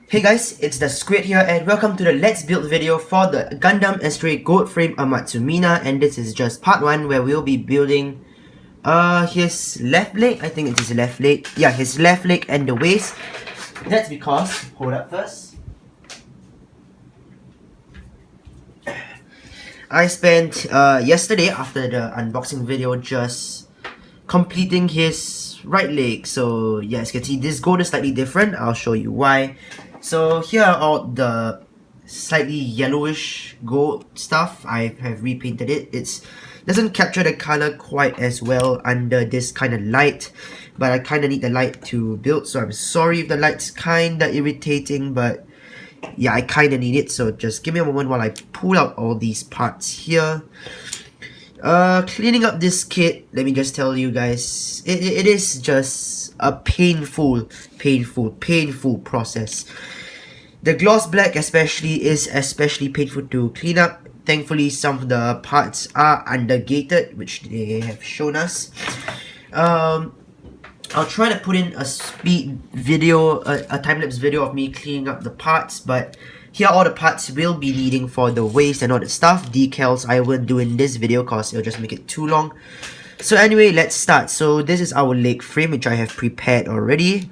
Hey guys, it's the Squid here and welcome to the Let's Build video for the Gundam S3 Gold Frame Amatsu Mina, and this is just part 1 where we'll be building his left leg. I think it's his left leg. Yeah, his left leg and the waist. That's because, hold up first. I spent yesterday after the unboxing video just completing his right leg. So yeah, as you can see, this gold is slightly different. I'll show you why. So here are all the slightly yellowish gold stuff. I have repainted it. It doesn't capture the color quite as well under this kind of light, but I kind of need the light to build, so I'm sorry if the light's kind of irritating, but yeah, I kind of need it. So just give me a moment while I pull out all these parts here. Cleaning up this kit, let me just tell you guys, it is just a painful process. The gloss black especially is especially painful to clean up. Thankfully, some of the parts are undergated, which they have shown us. I'll try to put in a speed video, a time-lapse video of me cleaning up the parts, but here are all the parts we'll be needing for the waist and all that stuff. Decals I won't do in this video because it'll just make it too long. So anyway, let's start. So this is our leg frame, which I have prepared already.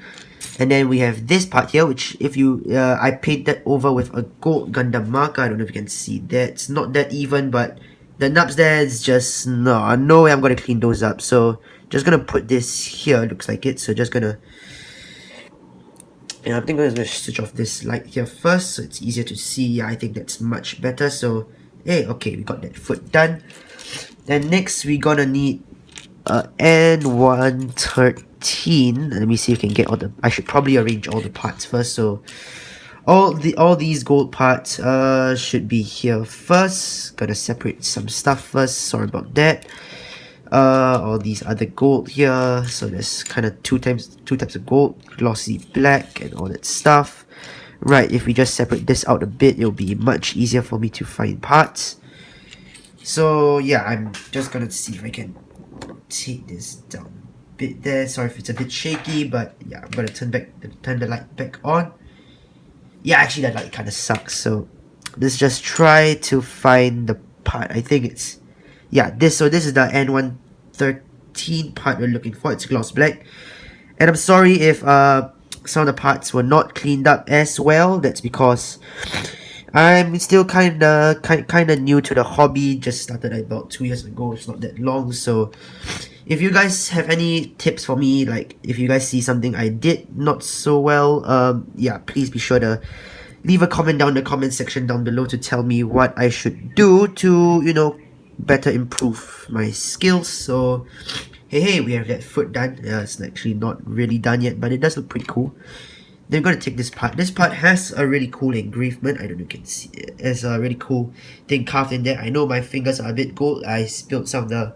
And then we have this part here, which if you, I painted over with a gold Gundam marker. I don't know if you can see that. It's not that even, but the nubs there is just, no way I'm going to clean those up. So just going to put this here, looks like it. So just going to, and I think I'm going to switch off this light here first, so it's easier to see. I think that's much better. So, hey, okay, we got that foot done. And next, we're going to need N113. Let me see if I can get all the, I should probably arrange all the parts first. So all these gold parts should be here first. Gotta separate some stuff first, sorry about that. All these other gold here, so there's kind of two types of gold, glossy black and all that stuff. Right, if we just separate this out a bit, it'll be much easier for me to find parts. So yeah, I'm just gonna see if I can take this down a bit there. Sorry if it's a bit shaky, but yeah, I'm gonna turn the light back on. Yeah, actually that light kind of sucks, so let's just try to find the part. I think it's, yeah, this is the N113 part we're looking for. It's gloss black, and I'm sorry if some of the parts were not cleaned up as well. That's because I'm still kind of new to the hobby. Just started about 2 years ago. It's not that long. So if you guys have any tips for me, like if you guys see something I did not so well, yeah, please be sure to leave a comment down in the comment section down below to tell me what I should do to, you know, better improve my skills. So hey, we have that foot done. Yeah, it's actually not really done yet, but it does look pretty cool. Then we're gonna take this part. This part has a really cool engravement. I don't know if you can see it. There's a really cool thing carved in there. I know my fingers are a bit gold. I spilled some of the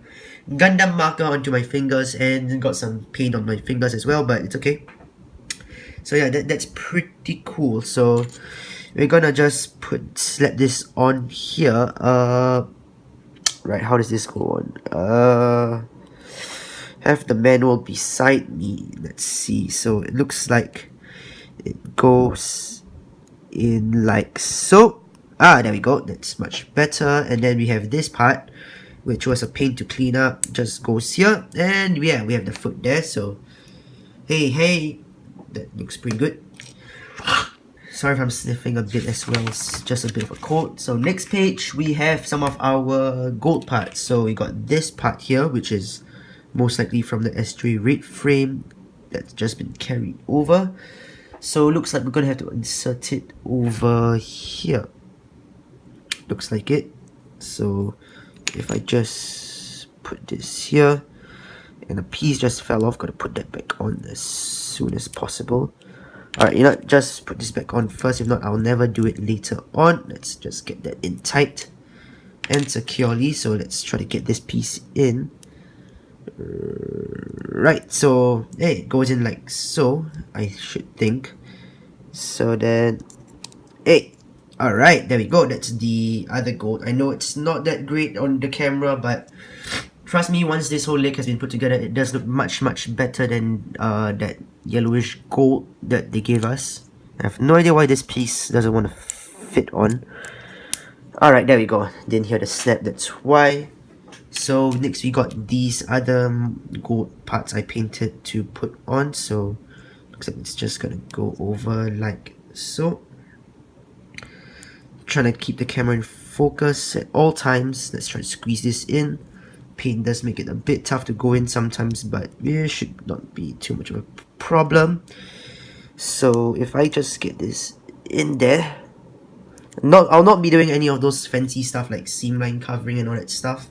Gundam marker onto my fingers and got some paint on my fingers as well, but it's okay. So yeah, that's pretty cool. So we're gonna just slap this on here. Right, how does this go on? Have the manual beside me. Let's see. So it looks like it goes in like so. Ah, there we go. That's much better. And then we have this part, which was a pain to clean up. Just goes here. And yeah, we have the foot there. So hey, that looks pretty good. Sorry if I'm sniffing a bit as well. It's just a bit of a cold. So next page, we have some of our gold parts. So we got this part here, which is most likely from the S3 red frame that's just been carried over. So looks like we're gonna have to insert it over here. Looks like it. So if I just put this here, and a piece just fell off, gotta put that back on as soon as possible. Alright, you know, just put this back on first. If not, I'll never do it later on. Let's just get that in tight and securely. So let's try to get this piece in. Right, so hey, it goes in like so, I should think. So then, hey, alright, there we go. That's the other gold. I know it's not that great on the camera, but trust me, once this whole leg has been put together, it does look much better than that yellowish gold that they gave us. I have no idea why this piece doesn't want to fit on. Alright, there we go. Didn't hear the snap, that's why. So next we got these other gold parts I painted to put on. So looks like it's just gonna go over like so. Trying to keep the camera in focus at all times. Let's try to squeeze this in. Paint does make it a bit tough to go in sometimes, but it should not be too much of a problem. So if I just get this in there, I'll not be doing any of those fancy stuff like seam line covering and all that stuff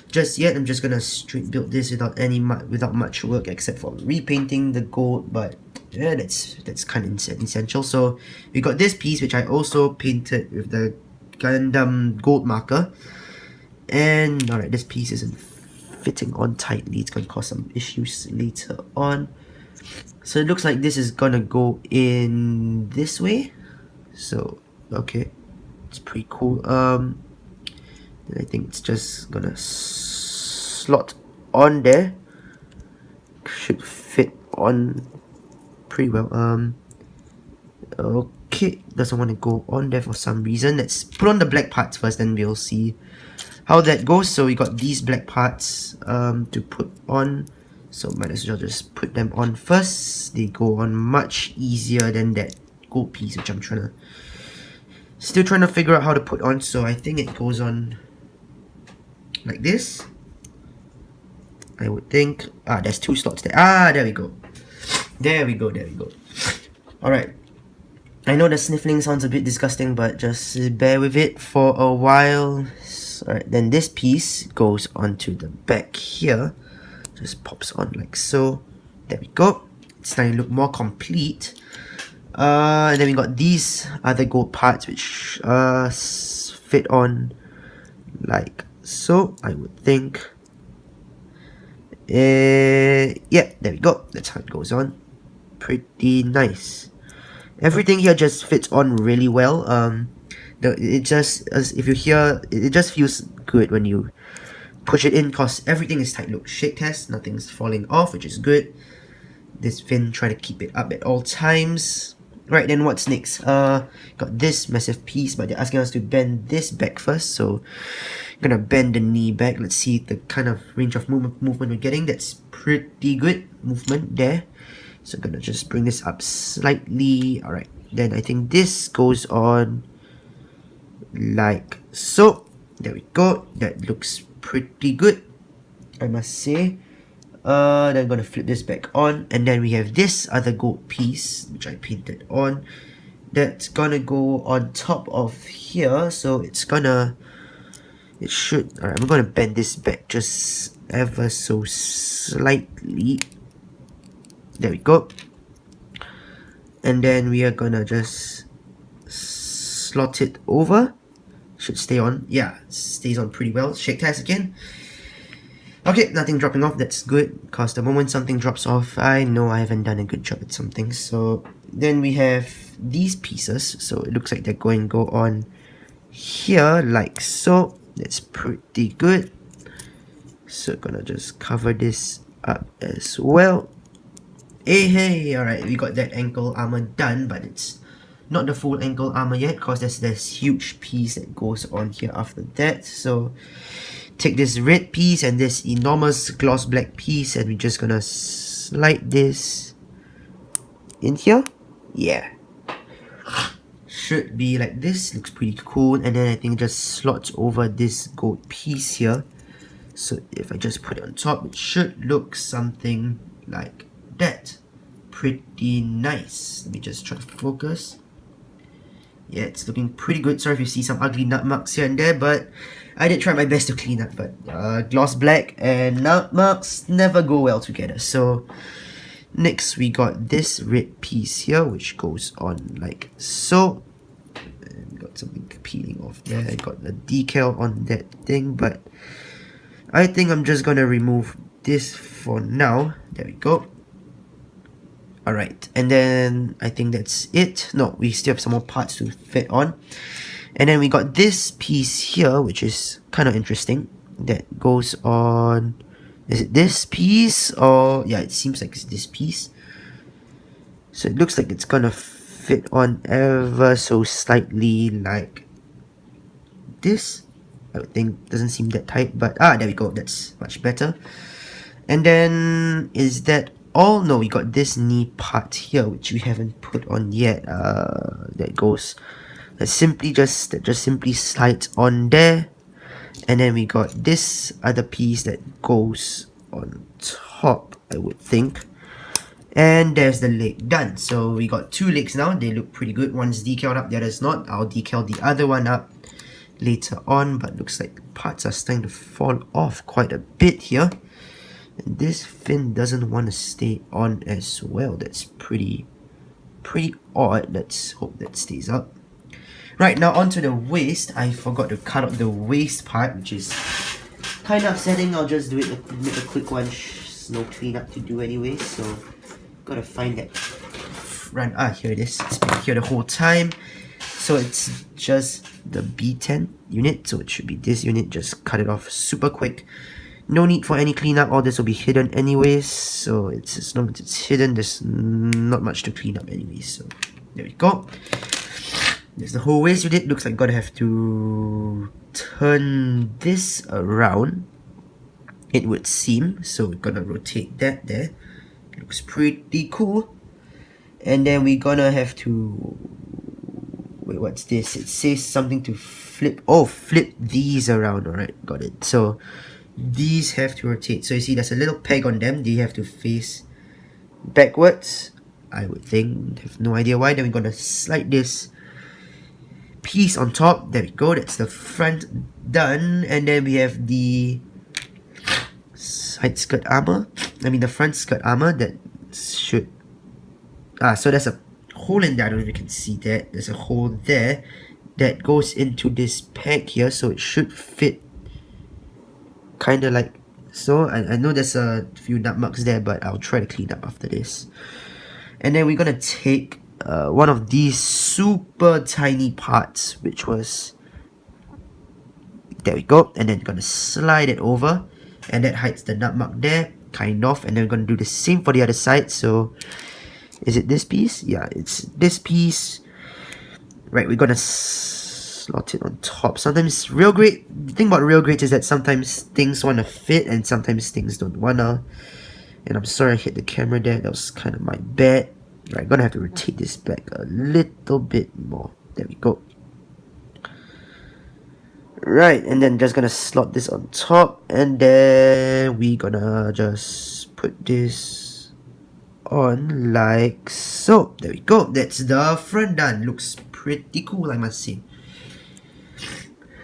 just yet. I'm just gonna straight build this without much work except for repainting the gold, but yeah, that's kind of essential. So we got this piece which I also painted with the Gundam gold marker, and alright, this piece isn't fitting on tightly. It's gonna cause some issues later on. So it looks like this is gonna go in this way. So okay, it's pretty cool. Then I think it's just gonna slot on there. Should fit on pretty well. Okay, doesn't want to go on there for some reason. Let's put on the black parts first, then we'll see how that goes. So we got these black parts to put on. So might as well just put them on first. They go on much easier than that gold piece, which I'm still trying to figure out how to put on. So I think it goes on like this, I would think. There's two slots there. There we go. There we go. Alright. I know the sniffling sounds a bit disgusting, but just bear with it for a while. Alright, then this piece goes onto the back here. Just pops on like so. There we go. It's starting to look more complete. And then we got these other gold parts which fit on like so, I would think. Yeah, there we go. That's how it goes on. Pretty nice. Everything here just fits on really well. It just, as if you hear, it just feels good when you push it in, cause everything is tight. Look, shake test, nothing's falling off, which is good. This fin, try to keep it up at all times. Right, then what's next? Got this massive piece, but they're asking us to bend this back first, so I'm gonna bend the knee back. Let's see the kind of range of movement we're getting. That's pretty good movement there. So I'm gonna just bring this up slightly. Alright, then I think this goes on like so. There we go. That looks pretty good, I must say. Then I'm gonna flip this back on, and then we have this other gold piece which I painted on. That's gonna go on top of here, so it should. Alright, I'm gonna bend this back just ever so slightly. There we go. And then we are gonna just slot it over. Should stay on. Yeah, it stays on pretty well. Shake test again. Okay, nothing dropping off. That's good, because the moment something drops off, I know I haven't done a good job at something. So then we have these pieces. So it looks like they're going to go on here like so. That's pretty good. So gonna just cover this up as well. Hey, alright, we got that ankle armor done, but it's not the full ankle armor yet, because there's this huge piece that goes on here after that. So take this red piece and this enormous gloss black piece, and we're just gonna slide this in here. Yeah, should be like this. Looks pretty cool. And then I think it just slots over this gold piece here. So if I just put it on top, it should look something like that. Pretty nice. Let me just try to focus. Yeah, it's looking pretty good. Sorry if you see some ugly nut marks here and there, but I did try my best to clean up. But gloss black and nut marks never go well together. So next we got this red piece here, which goes on like so. And got something peeling off there. I got a decal on that thing, but I think I'm just gonna remove this for now. There we go. Alright, and then I think that's it. No, we still have some more parts to fit on. And then we got this piece here, which is kind of interesting. That goes on... Is it this piece? Or... Yeah, it seems like it's this piece. So it looks like it's gonna fit on ever so slightly like this. I would think doesn't seem that tight, but there we go, that's much better. And then is that all? No, we got this knee part here which we haven't put on yet. That simply slides on there. And then we got this other piece that goes on top, I would think. And there's the leg done. So we got two legs now. They look pretty good. One's decaled up, the other's not. I'll decal the other one up later on, but looks like the parts are starting to fall off quite a bit here. And this fin doesn't want to stay on as well. That's pretty odd. Let's hope that stays up. Right, now onto the waist. I forgot to cut out the waist part, which is kind of upsetting. I'll just do it, make a quick one. No cleanup to do anyway, so gotta find that front. Here it is. It's been here the whole time. So it's just the B10 unit, so it should be this unit. Just cut it off super quick. No need for any cleanup. All this will be hidden anyways, so it's as long as it's hidden, there's not much to clean up anyways. So there we go. There's the whole waist unit. Looks like I'm gonna have to turn this around, it would seem. So we're gonna rotate that there. Looks pretty cool. And then we're gonna have to... Wait, what's this? It says something to flip. Oh, flip these around. Alright, got it. So these have to rotate. So you see there's a little peg on them. They have to face backwards, I would think. Have no idea why. Then we're gonna slide this piece on top. There we go. That's the front done. And then we have the side skirt armor. The front skirt armor that should... so there's a hole in there. I don't know if you can see that. There's a hole there that goes into this peg here, so it should fit kind of like so. I know there's a few nut marks there, but I'll try to clean up after this. And then we're gonna take one of these super tiny parts, which was... There we go. And then gonna slide it over, and that hides the nut mark there, kind of. And then we're gonna do the same for the other side. So is it this piece? Yeah, it's this piece. Right, we're gonna slot it on top. Sometimes the thing about rail grades is that sometimes things wanna fit and sometimes things don't wanna. And I'm sorry I hit the camera there, that was kind of my bad. Right, gonna have to rotate this back a little bit more. There we go. Right, and then just gonna slot this on top, and then we gonna just put this on like so. There we go. That's the front done. Looks pretty cool, I must say.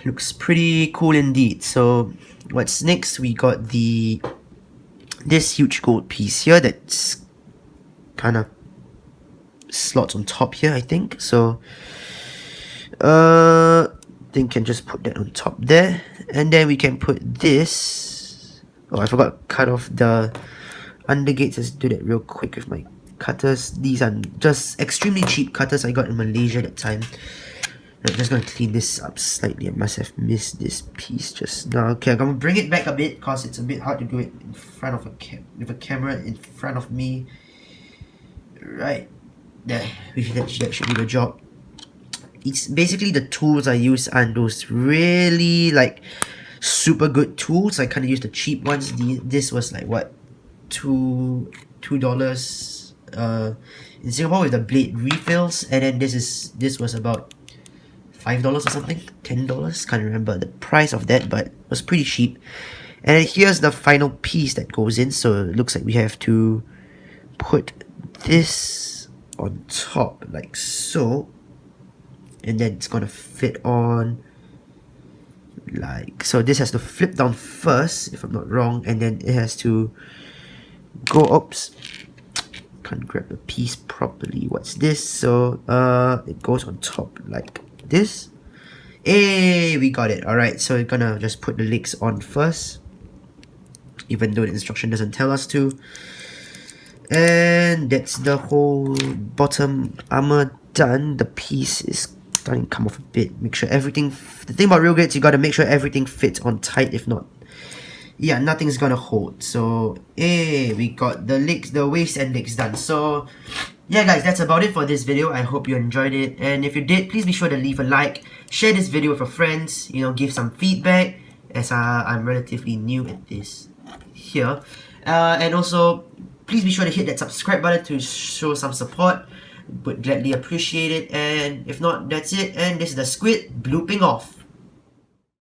Looks pretty cool indeed. So what's next? We got this huge gold piece here that's kind of slots on top here, I think. So then can just put that on top there, and then we can put this. Oh, I forgot to cut off the undergates. Let's do that real quick with my cutters. These are just extremely cheap cutters I got in Malaysia that time. I'm just gonna clean this up slightly. I must have missed this piece just now. Okay, I'm gonna bring it back a bit because it's a bit hard to do it in front of with a camera in front of me. Right there, that should do the job. It's basically the tools I use and those really like super good tools. I kind of use the cheap ones. This was like what, $2 in Singapore with the blade refills, and then this was about $5 or something, $10. Can't remember the price of that, but it was pretty cheap. And then here's the final piece that goes in. So it looks like we have to put this on top like so. And then it's gonna fit on like so. This has to flip down first, if I'm not wrong, and then it has to go... Oops, can't grab the piece properly. What's this? So it goes on top like this. Hey, we got it. Alright, so we're gonna just put the legs on first, even though the instruction doesn't tell us to. And that's the whole bottom armor done. The piece is starting to come off a bit. Make sure everything... The thing about rail grades, you gotta make sure everything fits on tight. If not, yeah, nothing's gonna hold. So, hey, we got the legs, the waist and legs done. So, yeah guys, that's about it for this video. I hope you enjoyed it, and if you did, please be sure to leave a like, share this video with your friends, you know, give some feedback, as I'm relatively new at this here, and also please be sure to hit that subscribe button to show some support. Would gladly appreciate it. And if not, that's it, and this is the Squid blooping off.